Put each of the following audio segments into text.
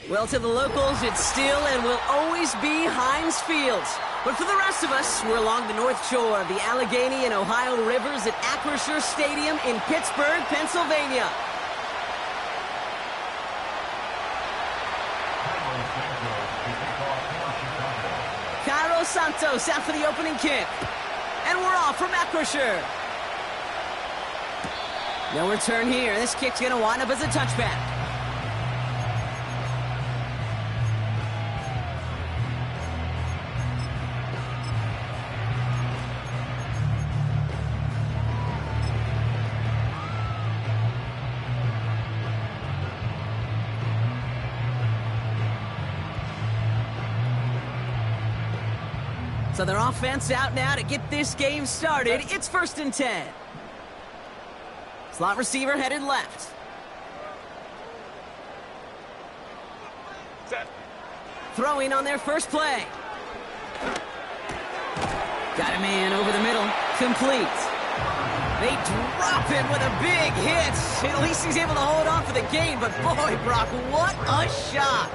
Well, to the locals, it's still and will always be Heinz Field. But for the rest of us, we're along the north shore of the Allegheny and Ohio rivers at Acrisure Stadium in Pittsburgh, Pennsylvania. Cairo Santos out for the opening kick. And we're off from Acrisure. No return here. This kick's going to wind up as a touchback. So their offense out now to get this game started. It's 1st and 10. Slot receiver headed left. Set. Throwing on their first play. Got a man over the middle. Complete. They drop him with a big hit. At least he's able to hold on for the gain. But boy, Brock, what a shot.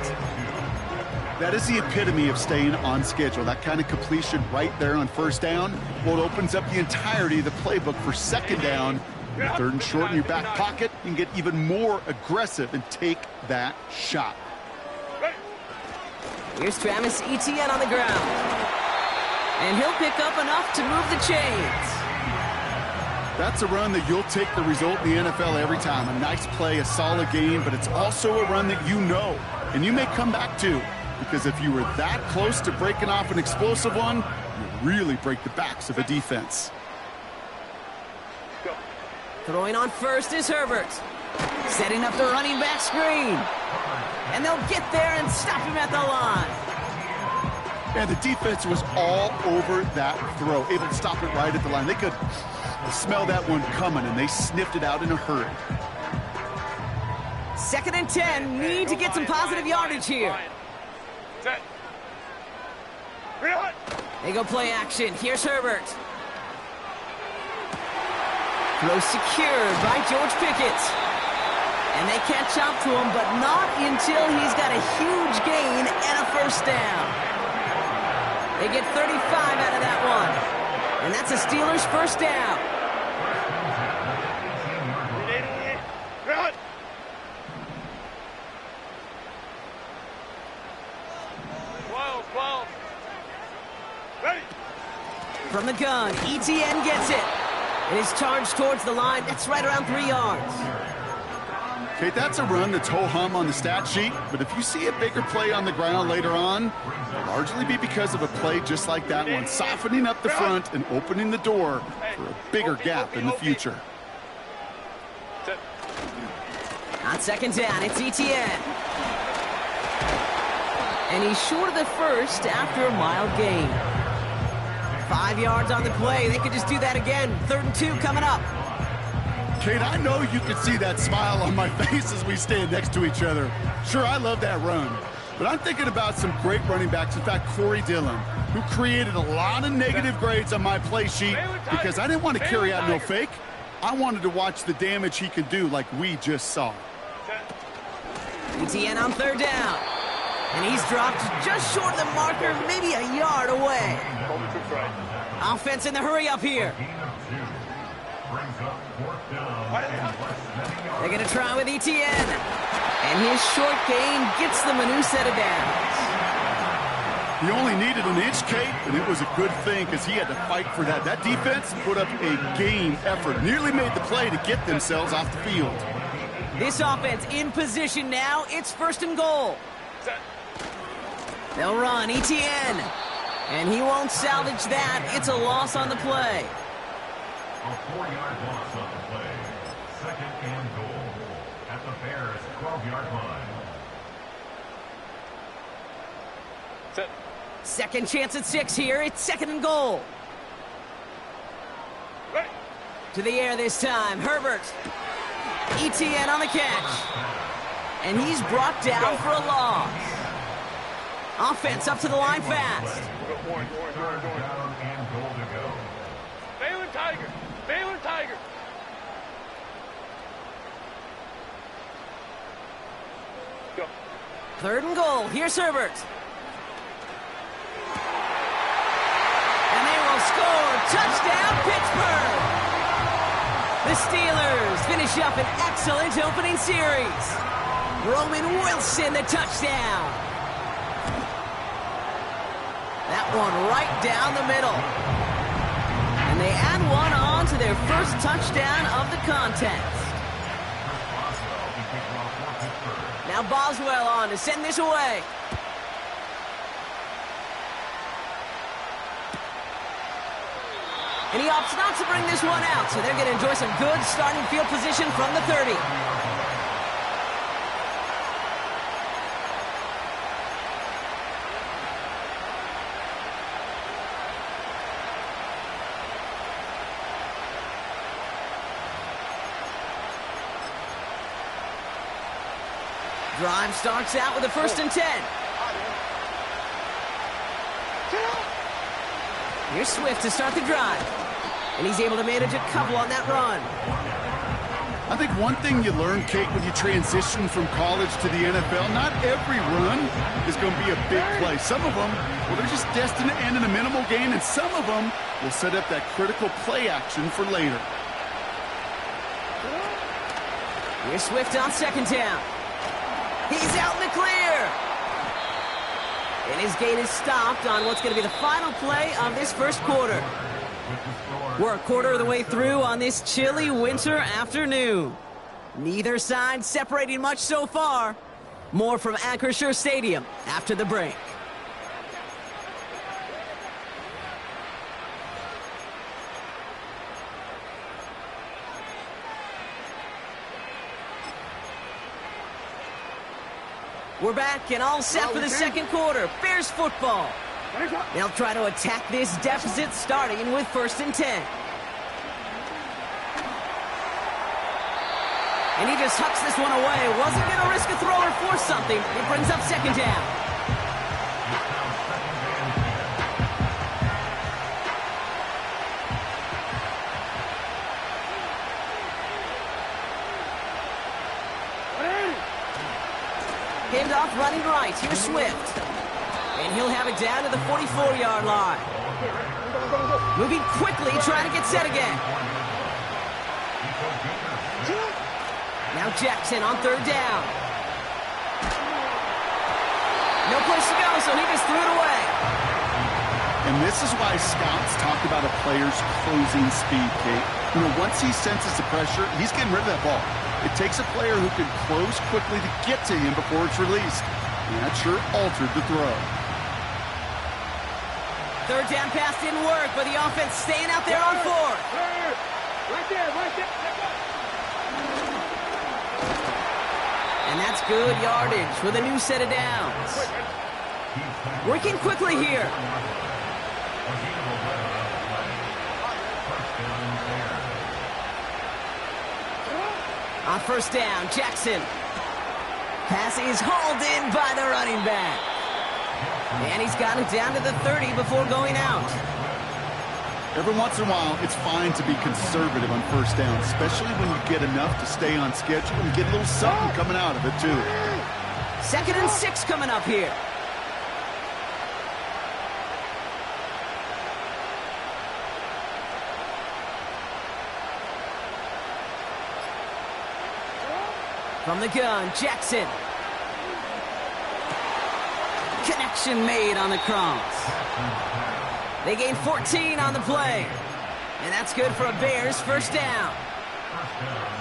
That is the epitome of staying on schedule. That kind of completion right there on 1st down. Well, it opens up the entirety of the playbook for 2nd down. 3rd and short in your back pocket. You can get even more aggressive and take that shot. Here's Travis Etienne on the ground. And he'll pick up enough to move the chains. That's a run that you'll take the result in the NFL every time. A nice play, a solid game, but it's also a run that you know, and you may come back to. Because if you were that close to breaking off an explosive one, you really break the backs of a defense. Go. Throwing on first is Herbert. Setting up the running back screen. And they'll get there and stop him at the line. And the defense was all over that throw, able to stop it right at the line. They could smell that one coming, and they sniffed it out in a hurry. 2nd and 10. Need to get some positive yardage here. Set. They go play action. Here's Herbert. Throw secured by George Pickett. And they catch up to him, but not until he's got a huge gain and a 1st down. They get 35 out of that one. And that's a Steelers 1st down. From the gun, Etienne gets it. And he's charged towards the line. That's right around 3 yards. Okay, that's a run that's ho-hum on the stat sheet, but if you see a bigger play on the ground later on, it'll largely be because of a play just like that one, softening up the front and opening the door for a bigger gap in the future. On 2nd down, it's Etienne. And he's short of the 1st after a mild gain. 5 yards on the play. They could just do that again. 3rd and 2 coming up. Kate, I know you can see that smile on my face as we stand next to each other. Sure, I love that run. But I'm thinking about some great running backs. In fact, Corey Dillon, who created a lot of negative grades on my play sheet because I didn't want to carry out no fake. I wanted to watch the damage he could do like we just saw. Etienne on 3rd down. And he's dropped just short of the marker, maybe a yard away. Offense in the hurry up here. They're going to try with Etienne. And his short gain gets them a new set of downs. He only needed an inch, Kate, and it was a good thing because he had to fight for that. That defense put up a game effort, nearly made the play to get themselves off the field. This offense in position now. It's 1st and goal. They'll run, Etienne. And he won't salvage that. It's a loss on the play. A 4-yard loss on the play. 2nd and goal at the Bears' 12-yard line. Set. Second chance at 6 here. It's 2nd and goal. Ready. To the air this time. Herbert. Etienne on the catch. And he's brought down for a loss. Offense up to the line fast. Warren. Down and goal to go. Baylor Tiger. Baylor Tiger. Go. 3rd and goal. Here's Herbert. And they will score. Touchdown, Pittsburgh. The Steelers finish up an excellent opening series. Roman Wilson, the touchdown. That one right down the middle. And they add one on to their first touchdown of the contest. Now Boswell on to send this away. And he opts not to bring this one out, so they're going to enjoy some good starting field position from the 30. Drive starts out with a 1st and 10. Here's Swift to start the drive. And he's able to manage a couple on that run. I think one thing you learn, Kate, when you transition from college to the NFL, not every run is going to be a big play. Some of them, well, they're just destined to end in a minimal gain, and some of them will set up that critical play action for later. Here's Swift on 2nd down. He's out in the clear. And his gain is stopped on what's going to be the final play of this 1st quarter. We're a quarter of the way through on this chilly winter afternoon. Neither side separating much so far. More from Acrisure Stadium after the break. We're back and all set for the 2nd quarter. Bears football. They'll try to attack this deficit starting with 1st and 10. And he just hucks this one away. Wasn't going to risk a throw or force something. It brings up 2nd down. Hand off running right. Here's Swift. And he'll have it down to the 44-yard line. Moving quickly, trying to get set again. Now Jackson on 3rd down. No place to go, so he just threw it away. And this is why scouts talk about a player's closing speed, Kate. You know, once he senses the pressure, he's getting rid of that ball. It takes a player who can close quickly to get to him before it's released. And that sure altered the throw. 3rd down pass didn't work, but the offense staying out there on 4th. Right there, right there. And that's good yardage with a new set of downs. Working quickly here. On 1st down, Jackson. Pass is hauled in by the running back. And he's got it down to the 30 before going out. Every once in a while, it's fine to be conservative on 1st down, especially when you get enough to stay on schedule and get a little something coming out of it, too. 2nd and 6 coming up here. From the gun, Jackson. Connection made on the cross. They gain 14 on the play. And that's good for a Bears 1st down.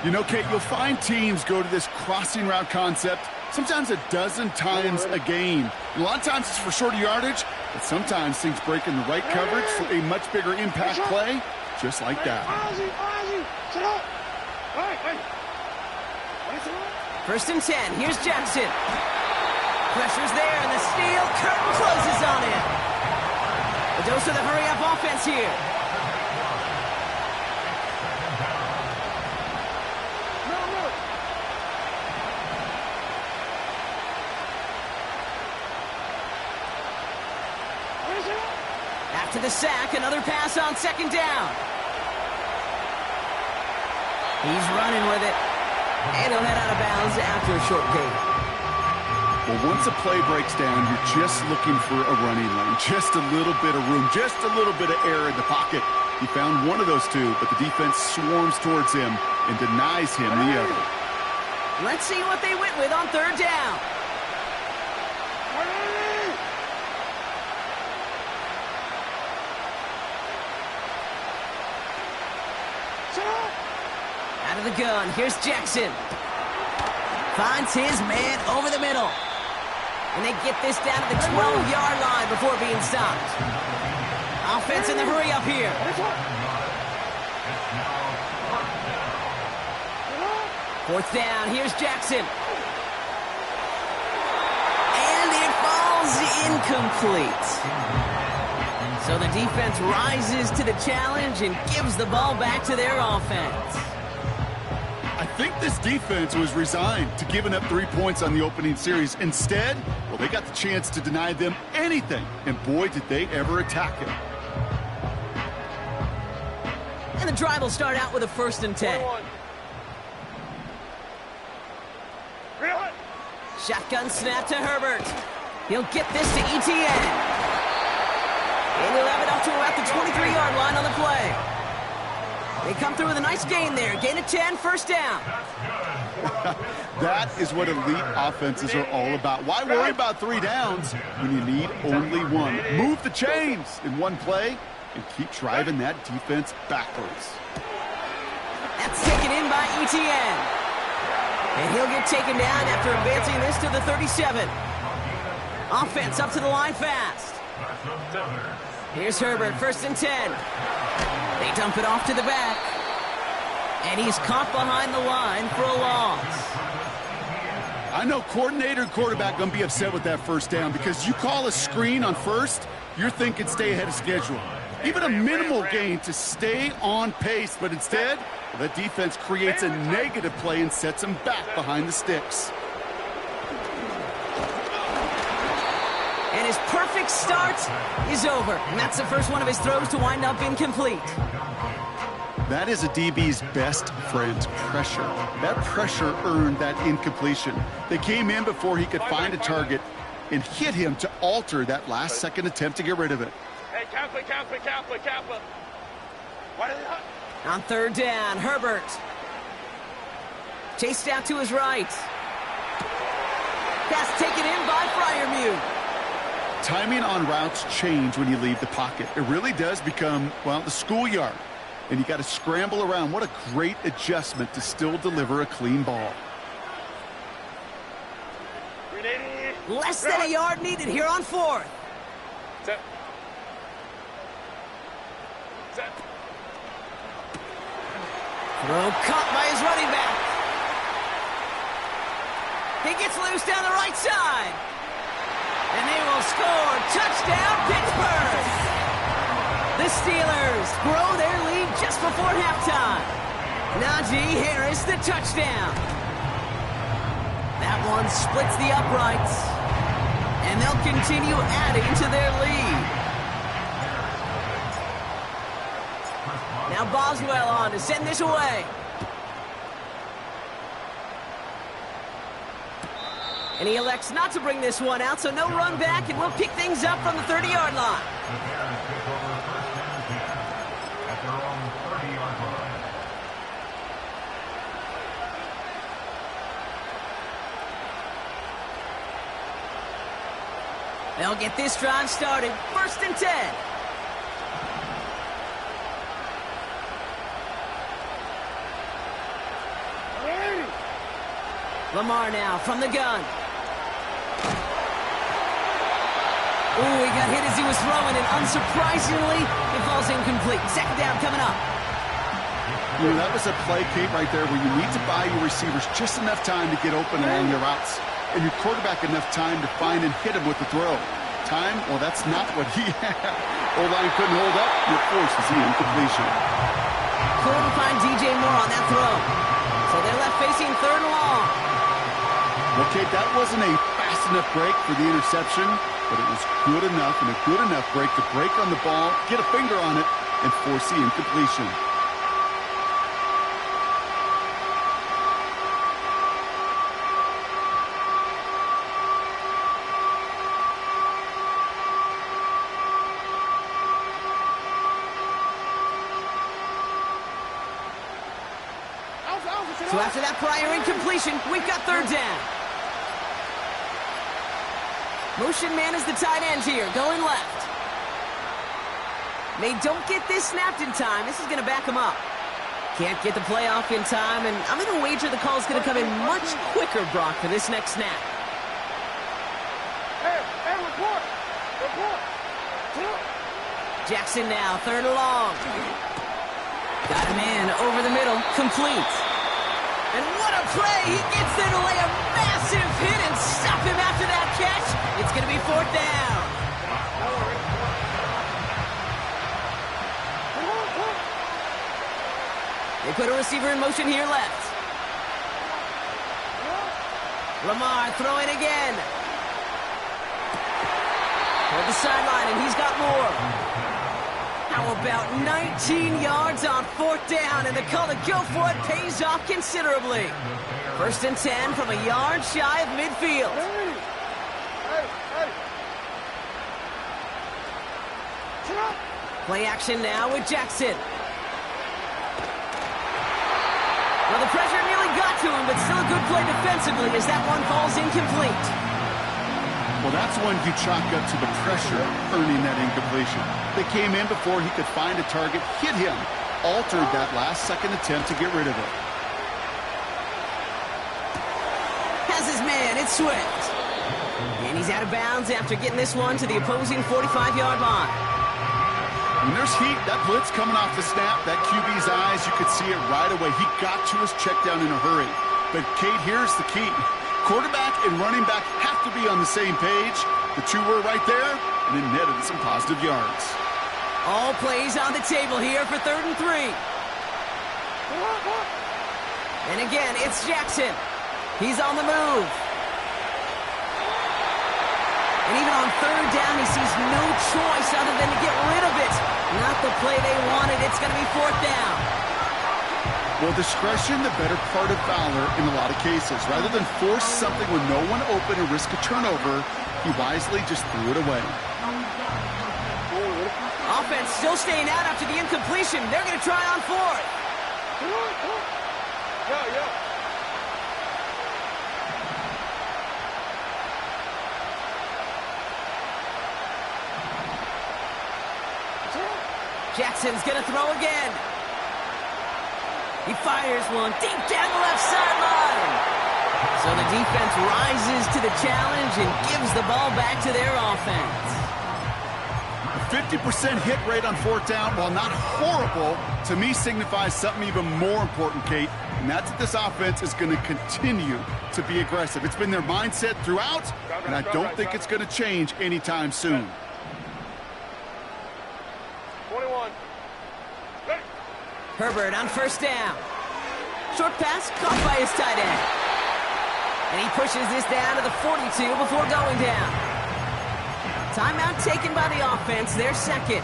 You know, Kate, you'll find teams go to this crossing route concept sometimes a dozen times a game. A lot of times it's for shorter yardage, but sometimes things break in the right coverage for a much bigger impact play, just like that. 1st and 10. Here's Jackson. Pressure's there, and the steel curtain closes on him. A dose of the hurry-up offense here. After the sack, another pass on 2nd down. He's running with it. And he'll head out of bounds after a short gain. Well, once a play breaks down, you're just looking for a running lane, just a little bit of room, just a little bit of air in the pocket. He found one of those two, but the defense swarms towards him and denies him the other. Let's see what they went with on third down. Out of the gun, here's Jackson. Finds his man over the middle. And they get this down to the 12-yard line before being stopped. Offense in the hurry up here. Fourth down, here's Jackson. And it falls incomplete. So the defense rises to the challenge and gives the ball back to their offense. I think this defense was resigned to giving up 3 points on the opening series. Instead, well, they got the chance to deny them anything, and boy, did they ever attack it. And the drive will start out with a 1st and 10. Shotgun snap to Herbert. He'll get this to Etienne. And he'll have it up to about the 23-yard line on the play. They come through with a nice gain there. Gain of 10, 1st down. That is what elite offenses are all about. Why worry about 3 downs when you need only one? Move the chains in one play and keep driving that defense backwards. That's taken in by Etienne. And he'll get taken down after advancing this to the 37. Offense up to the line fast. Here's Herbert, 1st and 10. They dump it off to the back. And he's caught behind the line for a loss. I know coordinator and quarterback going to be upset with that 1st down because you call a screen on 1st, you're thinking stay ahead of schedule. Even a minimal gain to stay on pace, but instead, the defense creates a negative play and sets them back behind the sticks. And his perfect start is over. And that's the first one of his throws to wind up incomplete. That is a DB's best friend, pressure. That pressure earned that incompletion. They came in before he could find a target and hit him to alter that last-second attempt to get rid of it. Hey, Kappa. What is that? On 3rd down, Herbert. Chased out to his right. Pass taken in by Freiermuth. Timing on routes change when you leave the pocket. It really does become, well, the schoolyard. And you got to scramble around. What a great adjustment to still deliver a clean ball. Less than a yard needed here on 4th. Set. Throw caught by his running back. He gets loose down the right side. And they will score. Touchdown, Pittsburgh. The Steelers grow their lead just before halftime. Najee Harris, the touchdown. That one splits the uprights. And they'll continue adding to their lead. Now Boswell on to send this away. And he elects not to bring this one out, so no run back, and we'll pick things up from the 30-yard line. They'll get this drive started. 1st and 10. Lamar now from the gun. Ooh, he got hit as he was throwing, and unsurprisingly, it falls incomplete. 2nd down coming up. You know, that was a play, Kate, right there where you need to buy your receivers just enough time to get open along their routes, and your quarterback enough time to find and hit him with the throw. Time? Well, that's not what he had. O-line couldn't hold up. You're forced to see incompletion. Couldn't find DJ Moore on that throw. So they're left facing 3rd and long. Well, Kate, that wasn't a fast enough break for the interception, but it was good enough and a good enough break to break on the ball, get a finger on it, and force the incompletion. So after that prior incompletion, we've got third down. Motion man is the tight end here, going left. They don't get this snapped in time. This is going to back him up. Can't get the play off in time, and I'm going to wager the call is going to come in much quicker, Brock, for this next snap. Hey, report! Jackson now, third and long. Got him in, over the middle, complete. And what a play! He gets there to lay a massive hit and stop him after that catch. It's going to be fourth down. They put a receiver in motion here left. Lamar throwing again. Toward the sideline, and he's got more. How about 19 yards on fourth down, and the call to go for it pays off considerably. First and 10 from a yard shy of midfield. Play action now with Jackson. Well, the pressure nearly got to him, but still a good play defensively as that one falls incomplete. Well, that's one you chalk up to the pressure earning that incompletion. They came in before he could find a target, hit him, altered that last-second attempt to get rid of it. Has his man, it's Swift. And he's out of bounds after getting this one to the opposing 45-yard line. When there's heat, that blitz coming off the snap, that QB's eyes, you could see it right away. He got to his check down in a hurry. But, Kate, here's the key. Quarterback and running back have to be on the same page. The two were right there, and it netted some positive yards. All plays on the table here for 3rd and 3. And again, it's Jackson. He's on the move. And even on 3rd down, he sees no choice other than to get rid of it. Not the play they wanted. It's going to be 4th down. Well, discretion, the better part of valor in a lot of cases. Rather than force something with no one open and risk a turnover, he wisely just threw it away. Offense still staying out after the incompletion. They're going to try on 4th. Yo. Jackson's going to throw again. He fires one deep down the left sideline. So the defense rises to the challenge and gives the ball back to their offense. A 50% hit rate on 4th down, while not horrible, to me signifies something even more important, Kate, and that's that this offense is going to continue to be aggressive. It's been their mindset throughout, and I don't think it's going to change anytime soon. 21. Ready. Herbert on 1st down. Short pass caught by his tight end. And he pushes this down to the 42 before going down. Timeout taken by the offense, their 2nd.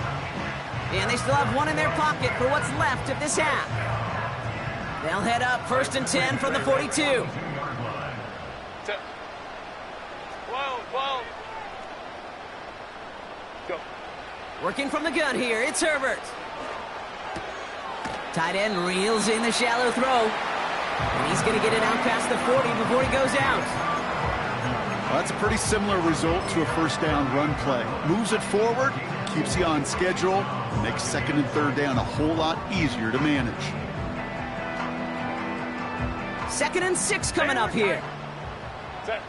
And they still have one in their pocket for what's left of this half. They'll head up 1st and 10 from the 42. 12. Go. Working from the gun here, it's Herbert. Tight end reels in the shallow throw. And he's going to get it out past the 40 before he goes out. Well, that's a pretty similar result to a 1st down run play. Moves it forward, keeps you on schedule, makes 2nd and 3rd down a whole lot easier to manage. 2nd and 6 coming up here. Set.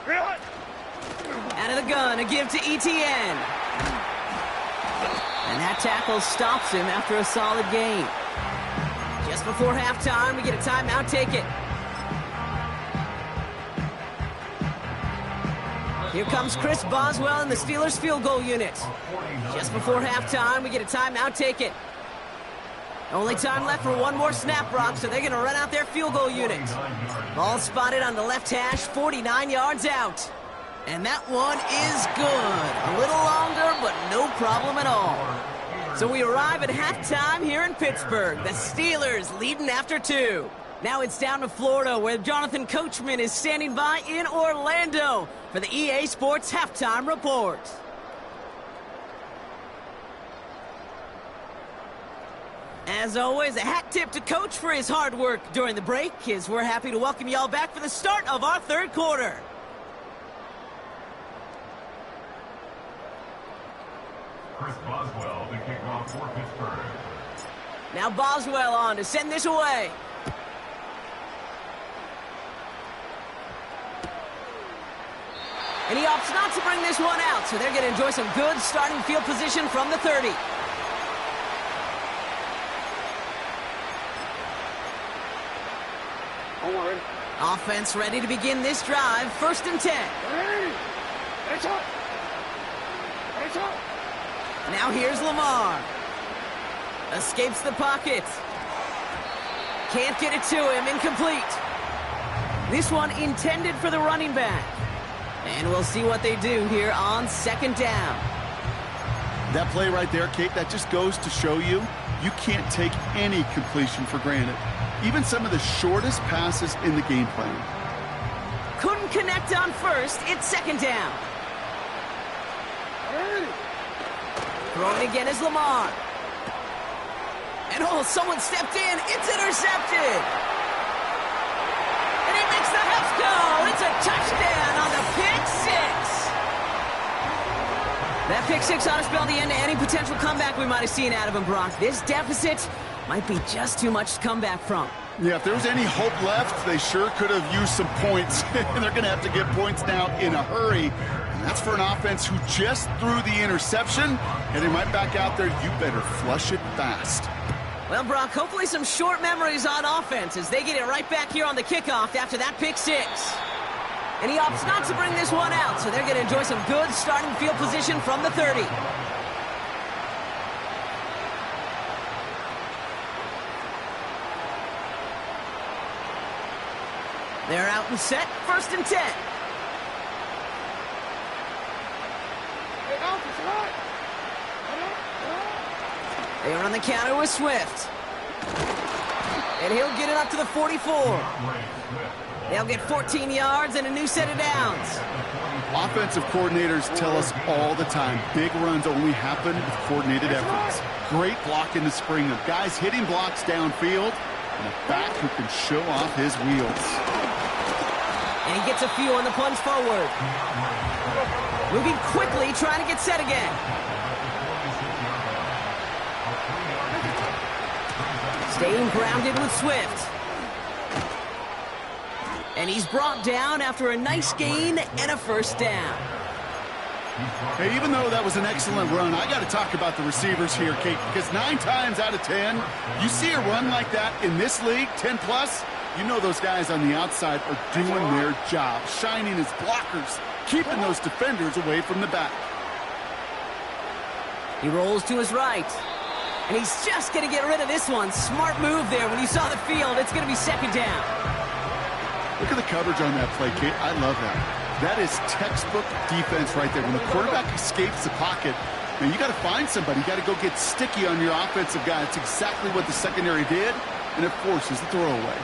Real. Out of the gun, a give to ETN. And that tackle stops him after a solid gain. Just before halftime, we get a timeout taken. Here comes Chris Boswell in the Steelers field goal unit. Just before halftime, we get a timeout taken. Only time left for one more snap, Brock, so they're going to run out their field goal unit. Ball spotted on the left hash, 49 yards out. And that one is good. A little longer, but no problem at all. So we arrive at halftime here in Pittsburgh. The Steelers leading after 2. Now it's down to Florida, where Jonathan Coachman is standing by in Orlando for the EA Sports Halftime Report. As always, a hat tip to Coach for his hard work during the break, as we're happy to welcome y'all back for the start of our third quarter. Chris Boswell, the kickoff for Pittsburgh. Now Boswell on to send this away. And he opts not to bring this one out, so they're going to enjoy some good starting field position from the 30. Offense ready to begin this drive. 1st and 10. Now here's Lamar. Escapes the pocket. Can't get it to him. Incomplete. This one intended for the running back. And we'll see what they do here on 2nd down. That play right there, Kate, that just goes to show you can't take any completion for granted. Even some of the shortest passes in the game plan. Couldn't connect on 1st. It's 2nd down. Throwing again is Lamar. And someone stepped in. It's intercepted. And he makes the Huffs go. It's a touchdown on the pick six. That pick six ought to spell the end to any potential comeback we might have seen out of him, Brock. This deficit might be just too much to come back from. Yeah, if there was any hope left, they sure could have used some points. And they're going to have to get points now in a hurry. And that's for an offense who just threw the interception. Heading right back out there, you better flush it fast. Well, Brock, hopefully some short memories on offense as they get it right back here on the kickoff after that pick six. And he opts not to bring this one out, so they're going to enjoy some good starting field position from the 30. They're out and set. 1st and 10. They are on the counter with Swift. And he'll get it up to the 44. They'll get 14 yards and a new set of downs. Offensive coordinators tell us all the time, big runs only happen with coordinated efforts. Great block in the spring of guys hitting blocks downfield and a back who can show off his wheels. And he gets a few on the plunge forward. Moving quickly, trying to get set again. Staying grounded with Swift. And he's brought down after a nice gain and a 1st down. Hey, even though that was an excellent run, I got to talk about the receivers here, Kate, because 9 times out of 10, you see a run like that in this league, 10 plus, you know those guys on the outside are doing their job, shining as blockers, keeping those defenders away from the back. He rolls to his right. And he's just going to get rid of this one. Smart move there. When you saw the field, it's going to be 2nd down. Look at the coverage on that play, Kate. I love that. That is textbook defense right there. When the quarterback escapes the pocket, man, you got to find somebody. You got to go get sticky on your offensive guy. That's exactly what the secondary did, and it forces the throwaway.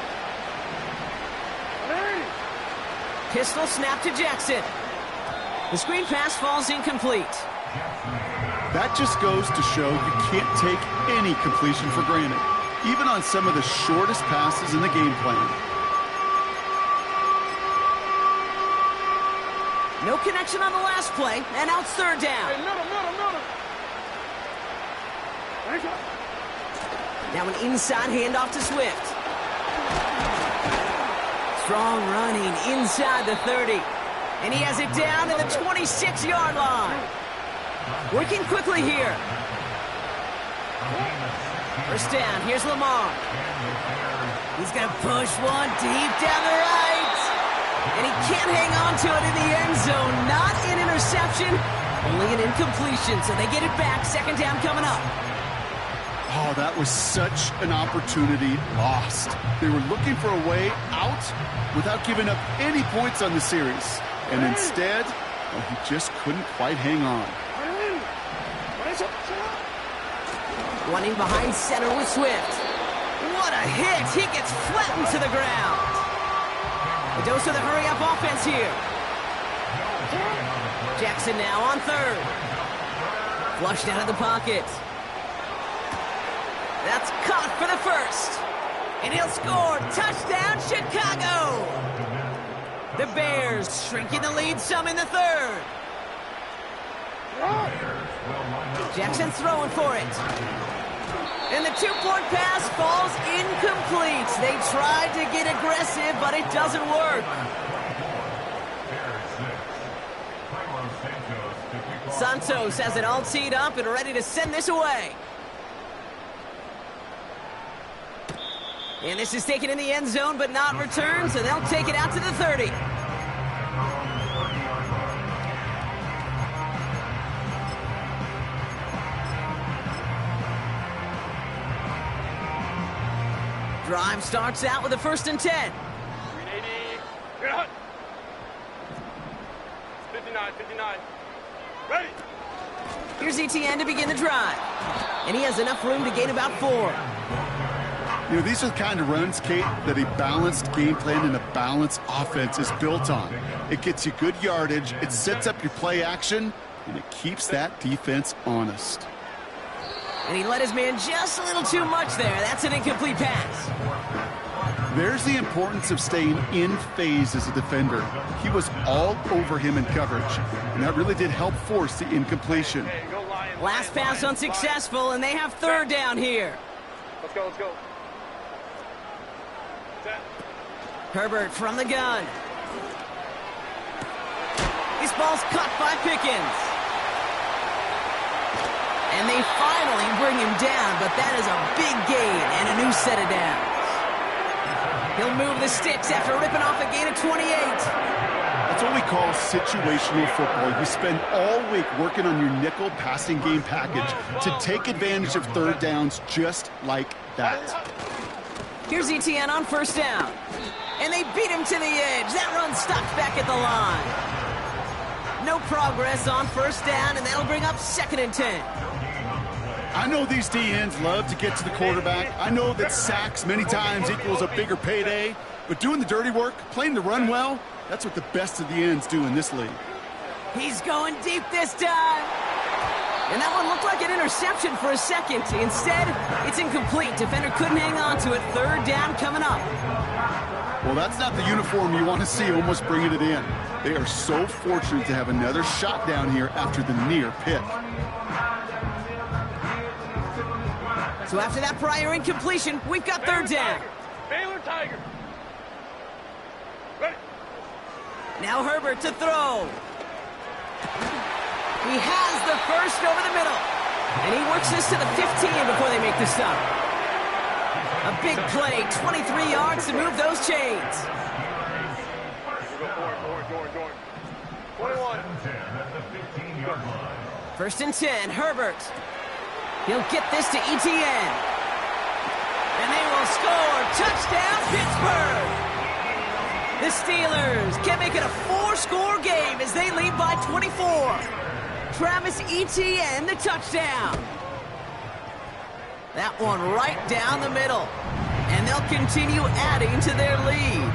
Pistol snap to Jackson. The screen pass falls incomplete. That just goes to show you can't take any completion for granted, even on some of the shortest passes in the game plan. No connection on the last play, and now it's 3rd down. Now an inside handoff to Swift. Strong running inside the 30. And he has it down to the 26-yard line. Working quickly here. 1st down, here's Lamar. He's going to push one deep down the right. And he can't hang on to it in the end zone. Not an interception, only an incompletion. So they get it back. 2nd down coming up. Oh, that was such an opportunity lost. They were looking for a way out without giving up any points on the series. And instead, well, he just couldn't quite hang on. Running behind center with Swift. What a hit. He gets flattened to the ground. A dose of the hurry-up offense here. Jackson now on 3rd. Flushed out of the pocket. That's caught for the first. And he'll score. Touchdown, Chicago. The Bears shrinking the lead some in the third. Jackson throwing for it. And the two-point pass falls incomplete. They tried to get aggressive, but it doesn't work. Santos has it all teed up and ready to send this away. And this is taken in the end zone, but not returned, so they'll take it out to the 30. Drive starts out with a 1st and 10. 380. Get hot. 59. Ready. Here's ETN to begin the drive. And he has enough room to gain about 4. You know, these are the kind of runs, Kate, that a balanced game plan and a balanced offense is built on. It gets you good yardage, it sets up your play action, and it keeps that defense honest. And he let his man just a little too much there. That's an incomplete pass. There's the importance of staying in phase as a defender. He was all over him in coverage, and that really did help force the incompletion. Hey, go Lions. Last pass unsuccessful, and they have 3rd down here. Let's go. Set. Herbert from the gun. This ball's caught by Pickens. And they finally bring him down, but that is a big gain and a new set of downs. He'll move the sticks after ripping off a gain of 28. That's what we call situational football. You spend all week working on your nickel passing game package to take advantage of 3rd downs just like that. Here's ETN on 1st down. And they beat him to the edge. That run stopped back at the line. No progress on 1st down, and that'll bring up 2nd and 10. I know these DNs love to get to the quarterback. I know that sacks many times equals a bigger payday. But doing the dirty work, playing the run well, that's what the best of the ends do in this league. He's going deep this time. And that one looked like an interception for a second. Instead, it's incomplete. Defender couldn't hang on to it. 3rd down coming up. Well, that's not the uniform you want to see almost bringing it in. They are so fortunate to have another shot down here after the near pick. So after that prior incompletion, we've got 3rd down. Baylor Tiger. Ready. Now Herbert to throw. He has the first over the middle. And he works this to the 15 before they make the stop. A big play, 23 yards to move those chains. Going. 21. 1st and 10, Herbert. He'll get this to ETN. And they will score. Touchdown, Pittsburgh. The Steelers can make it a 4-score game as they lead by 24. Travis Etienne, the touchdown. That one right down the middle. And they'll continue adding to their lead.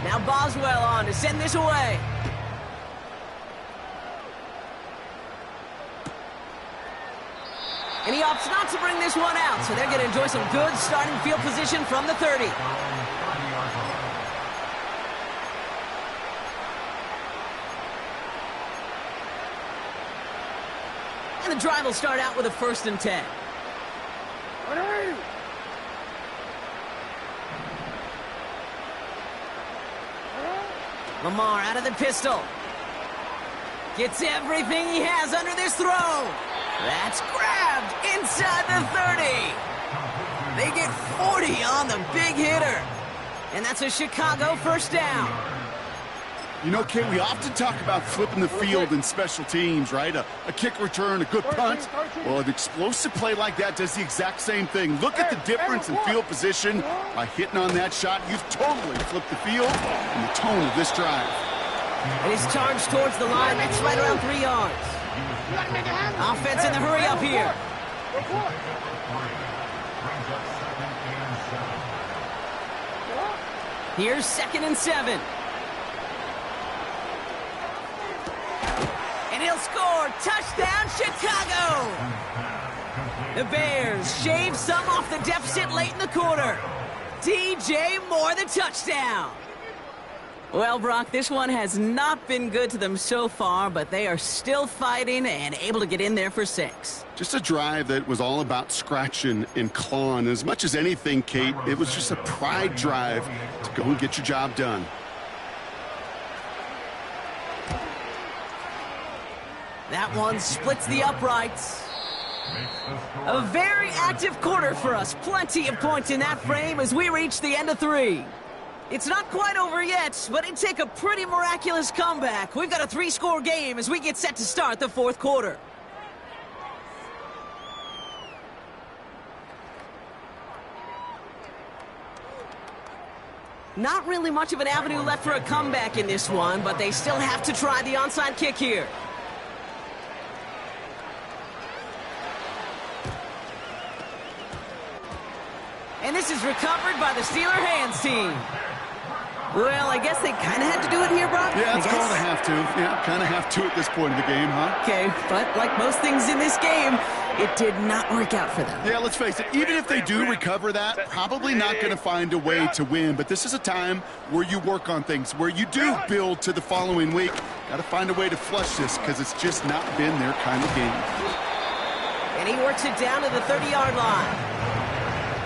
Now Boswell on to send this away. And he opts not to bring this one out, so they're going to enjoy some good starting field position from the 30. And the drive will start out with a 1st and 10. Lamar out of the pistol. Gets everything he has under this throw. That's grabbed inside the 30. They get 40 on the big hitter. And that's a Chicago 1st down. You know, Kate, we often talk about flipping the field in special teams, right? A kick return, a good punt. Well, an explosive play like that does the exact same thing. Look at the difference in field position. By hitting on that shot, you've totally flipped the field and the tone of this drive. And he's charged towards the line. That's right around 3 yards. Offense in the hurry up here. Here's 2nd and 7. And he'll score. Touchdown, Chicago! The Bears shave some off the deficit late in the quarter. DJ Moore, the touchdown. Well, Brock, this one has not been good to them so far, but they are still fighting and able to get in there for 6. Just a drive that was all about scratching and clawing. As much as anything, Kate, it was just a pride drive to go and get your job done. That one splits the uprights. A very active quarter for us. Plenty of points in that frame as we reach the end of 3. It's not quite over yet, but it'd take a pretty miraculous comeback. We've got a 3-score game as we get set to start the 4th quarter. Not really much of an avenue left for a comeback in this one, but they still have to try the onside kick here. And this is recovered by the Steeler hands team. Well, I guess they kind of had to do it here, Brock. Yeah, it's called a have to. Yeah, kind of have to at this point of the game, huh? Okay, but like most things in this game, it did not work out for them. Yeah, let's face it, even if they do recover that, probably not going to find a way to win. But this is a time where you work on things, where you do build to the following week. Got to find a way to flush this because it's just not been their kind of game. And he works it down to the 30-yard line.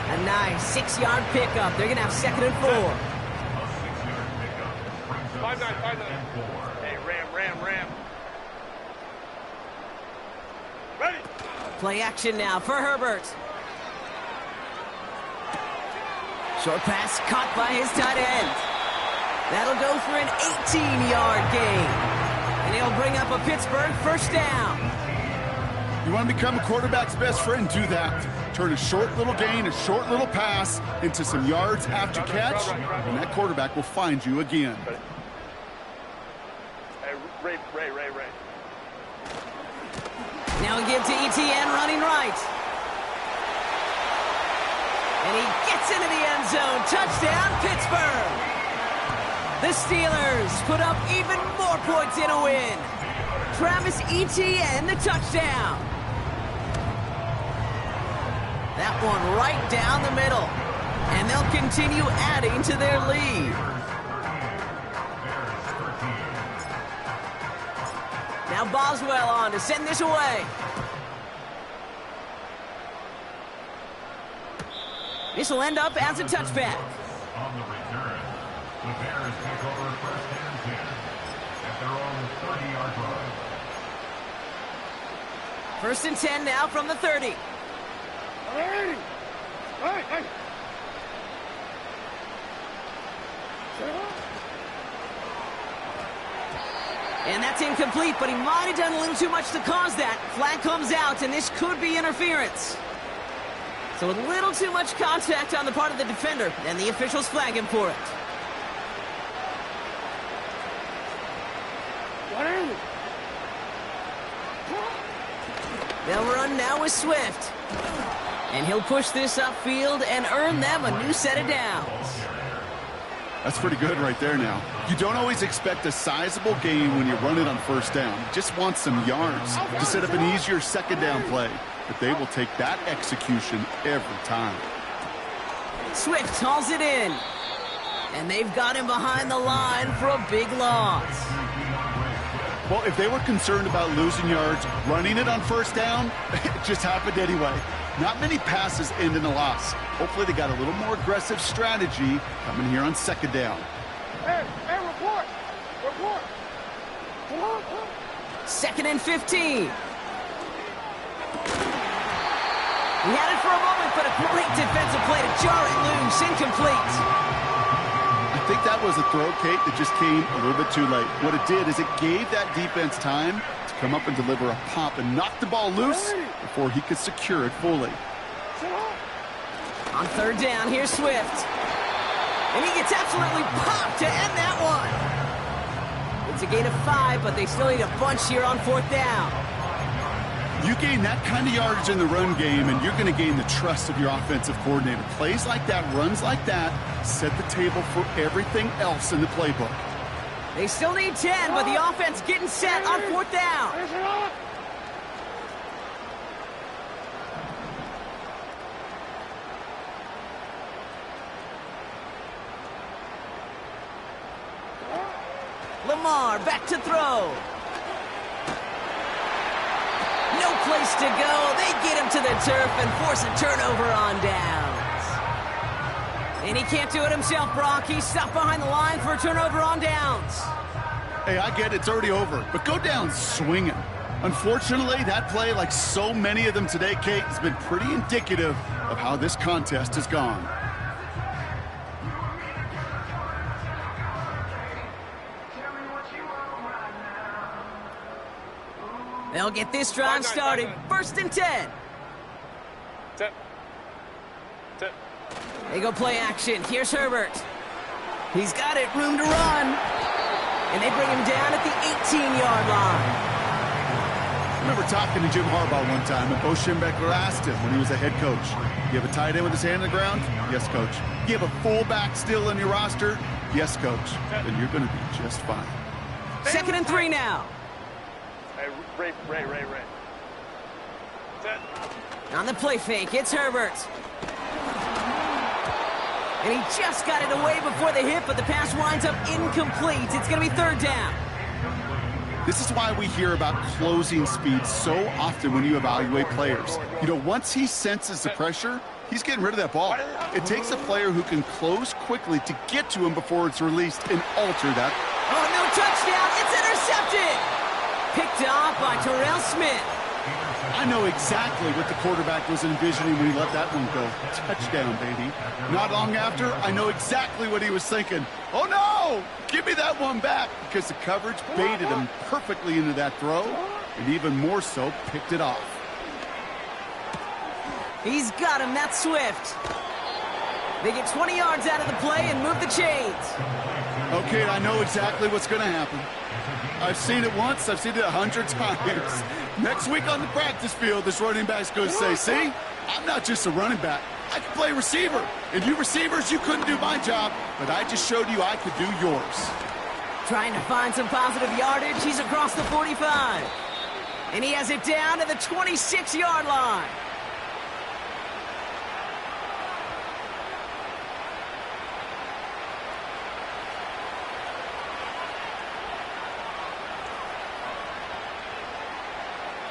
A nice 6-yard pickup. They're going to have 2nd and 4. 5-9. Hey, ram. Ready. Play action now for Herbert. Short pass caught by his tight end. That'll go for an 18-yard gain. And he'll bring up a Pittsburgh 1st down. You want to become a quarterback's best friend? Do that. Turn a short little gain, a short little pass into some yards after catch, and that quarterback will find you again. Ray. Now we give to ETN running right. And he gets into the end zone. Touchdown, Pittsburgh. The Steelers put up even more points in a win. Travis Etienne, the touchdown. That one right down the middle. And they'll continue adding to their lead. Now Boswell on to send this away. This will end up as a touchback. On the return, the Bears take over 1st and 10 at their own 30-yard line. 1st and 10 now from the 30. Hey. And that's incomplete, but he might have done a little too much to cause that. Flag comes out, and this could be interference. So a little too much contact on the part of the defender, and the officials flag him for it. They'll run now with Swift. And he'll push this upfield and earn them a new set of downs. That's pretty good right there now. You don't always expect a sizable gain when you run it on 1st down. You just want some yards to set up an easier 2nd down play. But they will take that execution every time. Swift hauls it in. And they've got him behind the line for a big loss. Well, if they were concerned about losing yards, running it on 1st down, it just happened anyway. Not many passes end in a loss. Hopefully they got a little more aggressive strategy coming here on 2nd down. Hey, report. Come on. 2nd and 15. He had it for a moment, but a great defensive play to jar it loose. Incomplete. I think that was a throw, Kate, that just came a little bit too late. What it did is it gave that defense time to come up and deliver a pop and knock the ball loose before he could secure it fully. On 3rd down, here's Swift. And he gets absolutely popped to end that one. It's a gain of 5, but they still need a bunch here on 4th down. You gain that kind of yardage in the run game, and you're going to gain the trust of your offensive coordinator. Plays like that, runs like that, set the table for everything else in the playbook. They still need 10, but the offense getting set on 4th down. Lamar back to throw. No place to go. They get him to the turf and force a turnover on downs. And he can't do it himself, Brock. He's stopped behind the line for a turnover on downs. Hey, I get it, it's already over, but go down swinging. Unfortunately, that play, like so many of them today, Kate, has been pretty indicative of how this contest has gone. They'll get this drive started. 1st and 10. They go play action. Here's Herbert. He's got it, room to run. And they bring him down at the 18-yard line. I remember talking to Jim Harbaugh one time, and Bo Schembechler asked him when he was a head coach, you have a tight end with his hand on the ground? Yes, coach. You have a fullback still in your roster? Yes, coach. Then you're going to be just fine. 2nd and 3 now. Hey, Ray. On the play fake, it's Herbert. And he just got it away before the hit, but the pass winds up incomplete. It's going to be 3rd down. This is why we hear about closing speed so often when you evaluate players. You know, once he senses the pressure, he's getting rid of that ball. It takes a player who can close quickly to get to him before it's released and alter that. Oh, no touchdown. It's intercepted. Picked off by Terrell Smith. I know exactly what the quarterback was envisioning when he let that one go. Touchdown, baby. Not long after, I know exactly what he was thinking. Oh, no! Give me that one back, because the coverage baited him perfectly into that throw, and even more so, picked it off. He's got him. That's Swift. They get 20 yards out of the play and move the chains. Okay, I know exactly what's going to happen. I've seen it once. I've seen it 100 times. Next week on the practice field, this running back's going to say, see, I'm not just a running back. I can play receiver. And you receivers, you couldn't do my job, but I just showed you I could do yours. Trying to find some positive yardage. He's across the 45. And he has it down to the 26-yard line.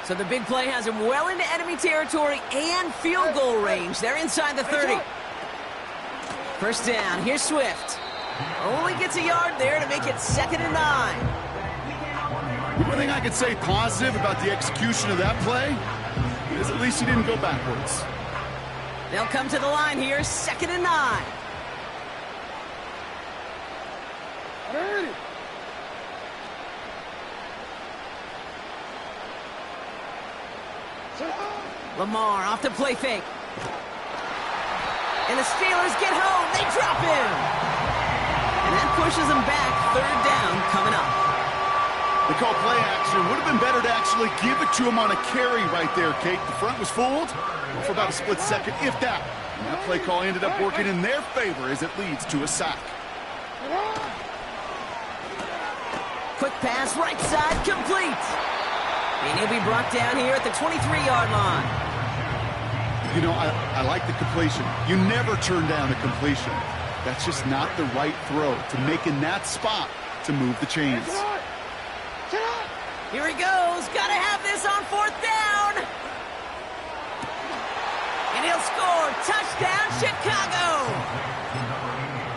So the big play has him well into enemy territory and field goal range. They're inside the 30. 1st down. Here's Swift. Only gets a yard there to make it 2nd and 9. The one thing I could say positive about the execution of that play is at least he didn't go backwards. They'll come to the line here. 2nd and 9. Lamar off the play fake. And the Steelers get home. They drop him. And that pushes them back. 3rd down coming up. They call play action. Would have been better to actually give it to him on a carry right there, Kate. The front was fooled for about a split second, if that. And that play call ended up working in their favor as it leads to a sack. Quick pass, right side, complete. And he'll be brought down here at the 23-yard line. You know, I like the completion. You never turn down a completion. That's just not the right throw to make in that spot to move the chains. Here he goes. Got to have this on 4th down. And he'll score. Touchdown, Chicago.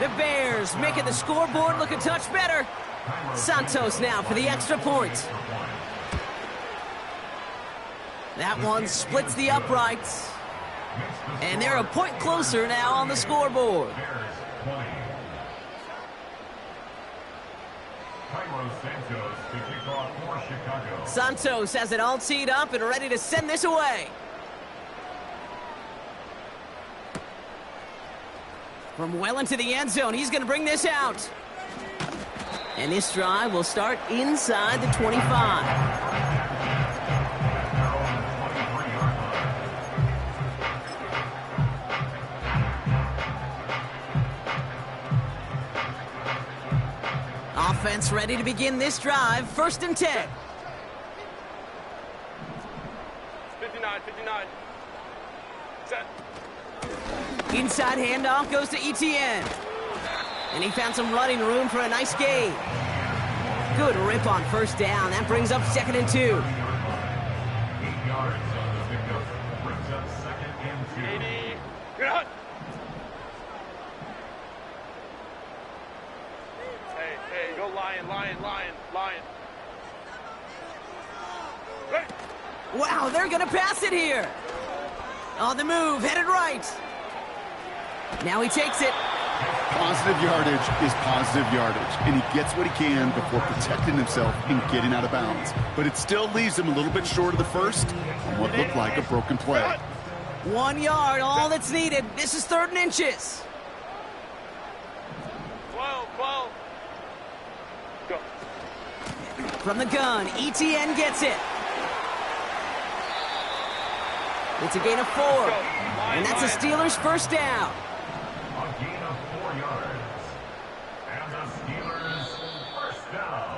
The Bears making the scoreboard look a touch better. Santos now for the extra point. That one splits the uprights. And they're a point closer now on the scoreboard. Santos has it all teed up and ready to send this away. From well into the end zone, he's going to bring this out. And this drive will start inside the 25. Offense ready to begin this drive. 1st and 10. 59, 59. Set. Inside handoff goes to ETN. And he found some running room for a nice gain. Good rip on 1st down. That brings up 2nd and 2. 8 yards on the pickup. Brings up 2nd and 2. 80. Good. Hey, go Lion. Hey. Wow, they're going to pass it here. On the move, headed right. Now he takes it. Positive yardage is positive yardage, and he gets what he can before protecting himself and getting out of bounds. But it still leaves him a little bit short of the first on what looked like a broken play. 1 yard, all that's needed. This is 3rd and inches. 12. Go. From the gun, ETN gets it. It's a gain of 4. And that's the Steelers' 1st down. A gain of 4 yards. And the Steelers' 1st down.